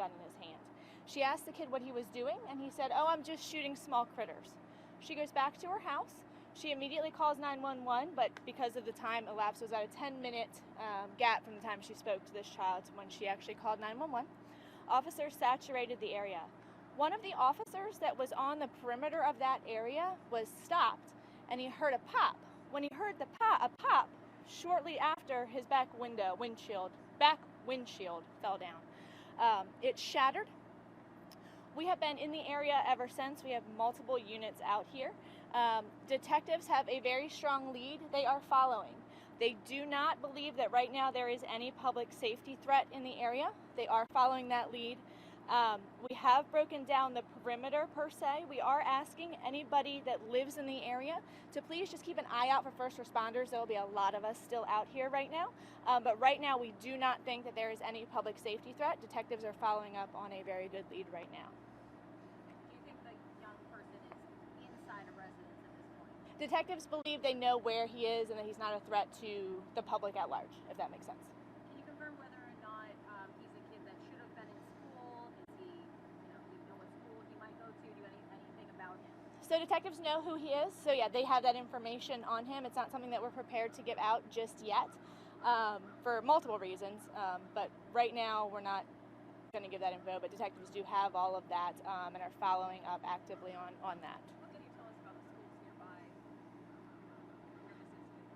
handgun in his hand. She asked the kid what he was doing, and he said, "Oh, I'm just shooting small critters." She goes back to her house. She immediately calls 911, but because of the time elapsed, it was about a 10-minute gap from the time she spoke to this child to when she actually called 911. Officers saturated the area. One of the officers that was on the perimeter of that area was stopped, and he heard a pop. When he heard a pop, shortly after his back windshield fell down. It shattered. We have been in the area ever since. We have multiple units out here. Detectives have a very strong lead they are following. They do not believe that right now there is any public safety threat in the area. They are following that lead. We have broken down the perimeter per se. We are asking anybody that lives in the area to please just keep an eye out for first responders. There will be a lot of us still out here right now. But right now we do not think that there is any public safety threat. Detectives are following up on a very good lead right now. Do you think the young person is inside a residence at this point? Detectives believe they know where he is and that he's not a threat to the public at large, if that makes sense. Can you confirm whether or not he's a kid that should have been in school? Is he, do you know what school he might go to? Do you know anything about him? So detectives know who he is. So yeah, they have that information on him. It's not something that we're prepared to give out just yet for multiple reasons. But right now we're not going to give that info, but detectives do have all of that and are following up actively on that. What can you tell us about the schools nearby?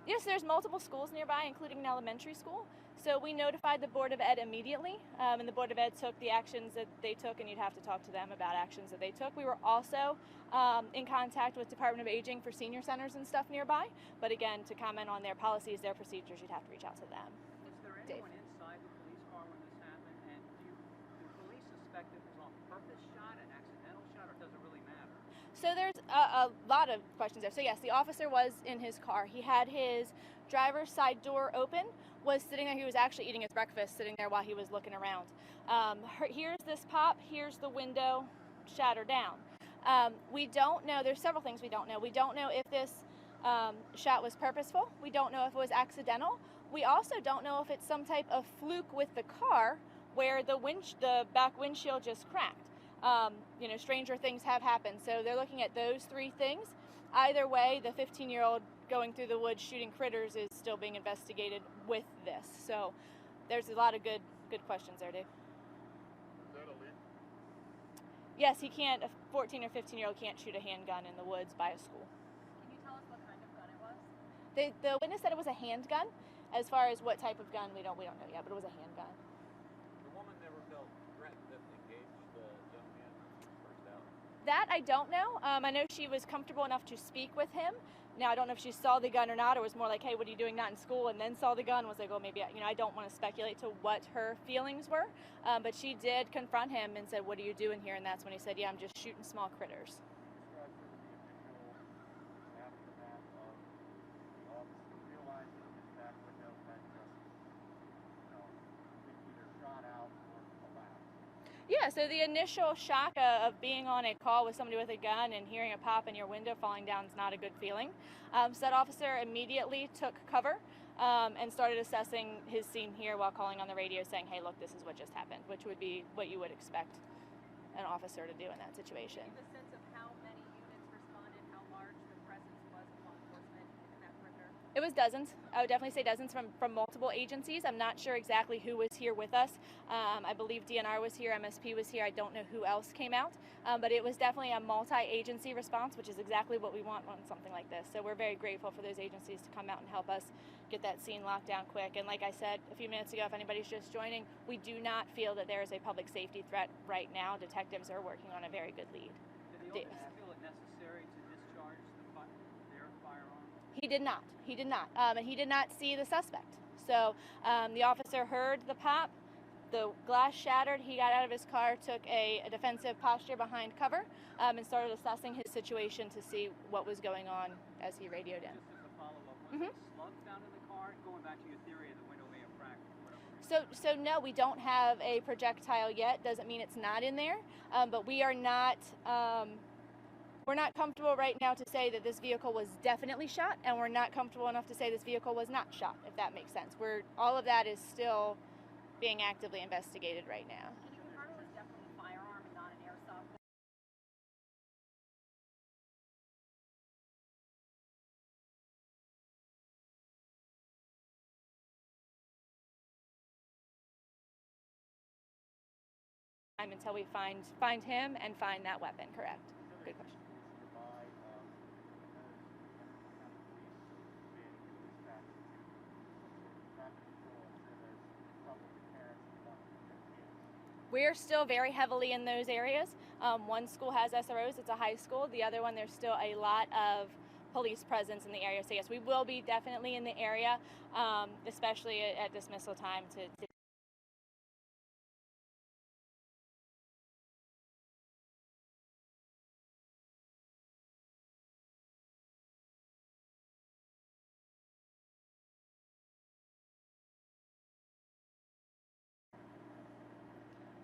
Yes, there's multiple schools nearby, including an elementary school. So we notified the Board of Ed immediately, and the Board of Ed took the actions that they took, and you'd have to talk to them about actions that they took. We were also in contact with Department of Aging for senior centers and stuff nearby, but again, to comment on their policies, their procedures, you'd have to reach out to them. Is there anyone inside the police car when this happened, and do police suspect it was on purpose shot, an accidental shot, or does it really matter? So there's a lot of questions there. So yes, the officer was in his car. He had his driver's side door open, was sitting there. He was actually eating his breakfast, sitting there while he was looking around. Here's this pop, here's the window shatter down. We don't know, there's several things we don't know. We don't know if this shot was purposeful. We don't know if it was accidental. We also don't know if it's some type of fluke with the car where the back windshield just cracked. Stranger things have happened. So they're looking at those three things. Either way, the 15-year-old going through the woods shooting critters is still being investigated with this. So there's a lot of good questions there, Dave. Is that illegal? Yes, he can't. A 14 or 15-year-old can't shoot a handgun in the woods by a school. Can you tell us what kind of gun it was? The witness said it was a handgun. As far as what type of gun, we don't know yet, but it was a handgun. The woman never felt threatened to engage the young man first out. That I don't know. I know she was comfortable enough to speak with him. Now I don't know if she saw the gun or not, or was more like, "Hey, what are you doing not in school?" and then saw the gun. Was like, "Oh, maybe I don't want to speculate to what her feelings were." But she did confront him and said, "What are you doing here?" And that's when he said, "Yeah, I'm just shooting small critters." Describe sort of the initial aftermath of the officer realizing his back window had just, either shot out or collapsed. Yeah, so the initial shock of being on a call with somebody with a gun and hearing a pop in your window falling down is not a good feeling. So that officer immediately took cover and started assessing his scene here while calling on the radio saying, "Hey, look, this is what just happened," which would be what you would expect an officer to do in that situation. Do you have a sense of how many units responded, how large the presence was of law enforcement in that perimeter? It was dozens. I would definitely say dozens from multiple agencies. I'm not sure exactly who was here with us. I believe DNR was here, MSP was here. I don't know who else came out, but it was definitely a multi-agency response, which is exactly what we want on something like this. So we're very grateful for those agencies to come out and help us get that scene locked down quick. And like I said a few minutes ago, if anybody's just joining, we do not feel that there is a public safety threat right now. Detectives are working on a very good lead. Did the officer feel it necessary to discharge their firearm? He did not. He did not. And he did not see the suspect. So the officer heard the pop, the glass shattered, he got out of his car, took a defensive posture behind cover, and started assessing his situation to see what was going on as he radioed in. Just as a follow-up, was there a slug found in the car? Going back to your theory, the window may have cracked or whatever. So no, we don't have a projectile yet. Doesn't mean it's not in there, but we are not. We're not comfortable right now to say that this vehicle was definitely shot, and we're not comfortable enough to say this vehicle was not shot, if that makes sense. All of that is still being actively investigated right now. Can you confirm it was time until we find him and find that weapon. Correct. Good question. Nearby, because Arundel County Police being dispatched to traffic control, so there's trouble with parents and wanting to their kids. We're still very heavily in those areas. One school has SROs, it's a high school. The other one, there's still a lot of police presence in the area. So yes, we will be definitely in the area, especially at dismissal time to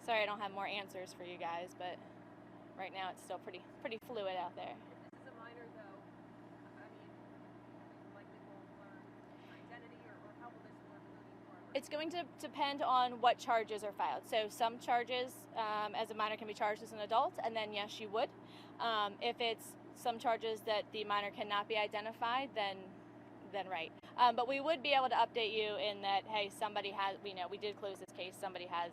Sorry, I don't have more answers for you guys, but right now it's still pretty fluid out there. If this is a minor, though, I mean, likely will learn identity, or how will this work moving forward? It's going to depend on what charges are filed. So some charges as a minor can be charged as an adult, and then yes, you would. If it's some charges that the minor cannot be identified, then right. But we would be able to update you in that, hey, somebody has, we did close this case, somebody has,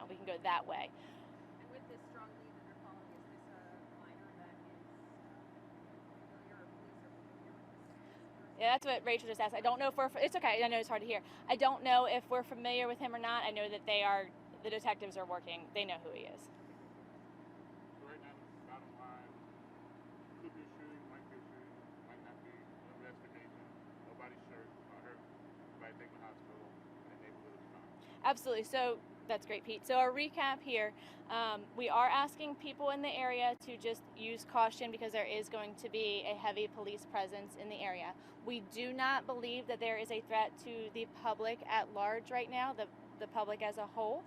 we can go that way. And with this strong lead that they're following, is this a minor that is familiar, or police are familiar with this? Yeah, that's what Rachel just asked. I don't know if it's okay, I know it's hard to hear. I don't know if we're familiar with him or not. I know that the detectives are working, they know who he is. So right now, bottom line, could be a shooting, might be a shooting, might not be, no investigation, nobody's hurt, everybody taken to the hospital, and the neighborhood is fine. Absolutely. So that's great, Pete. So a recap here, we are asking people in the area to just use caution because there is going to be a heavy police presence in the area. We do not believe that there is a threat to the public at large right now, the public as a whole.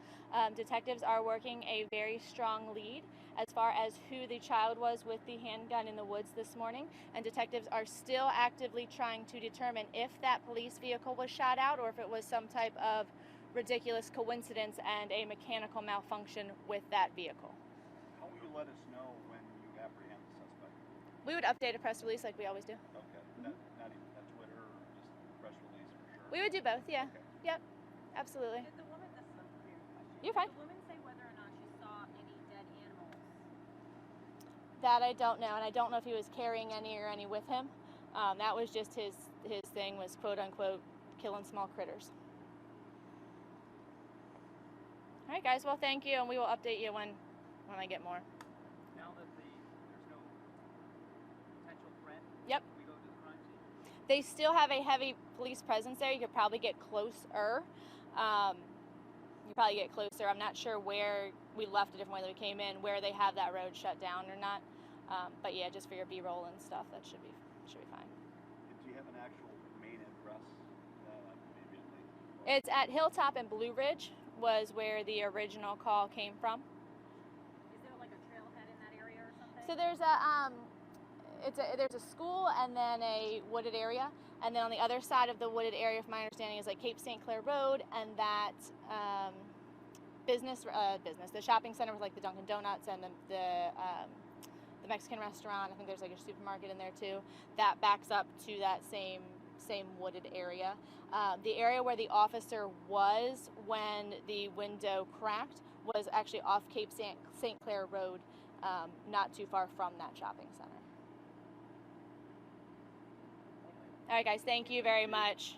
Detectives are working a very strong lead as far as who the child was with the handgun in the woods this morning, and detectives are still actively trying to determine if that police vehicle was shot out or if it was some type of ridiculous coincidence and a mechanical malfunction with that vehicle. How will you let us know when you apprehend the suspect? We would update a press release like we always do. Okay, not even a Twitter or just press release for sure? We would do both, yeah. Okay. Yep, absolutely. Did the woman, this is a weird question. You're fine. Did the woman say whether or not she saw any dead animals? That I don't know, and I don't know if he was carrying any or any with him. That was just his thing was quote unquote killing small critters. All right, guys. Well, thank you, and we will update you when I get more. Now that there's no potential threat, Yep. we go to the crime scene. They still have a heavy police presence there. You could probably get closer. I'm not sure where we left a different way that we came in, where they have that road shut down or not. But yeah, just for your B-roll and stuff, that should be fine. Do you have an actual main address? Immediately. It's at Hilltop and Blue Ridge was where the original call came from. Is there like a trailhead in that area or something? So there's there's a school and then a wooded area, and then on the other side of the wooded area, from my understanding, is like Cape St. Clair Road and that the shopping center with like the Dunkin' Donuts and the Mexican restaurant. I think there's like a supermarket in there too. That backs up to that same wooded area. The area where the officer was when the window cracked was actually off Cape St. Clair Road, not too far from that shopping center. All right, guys, thank you very much.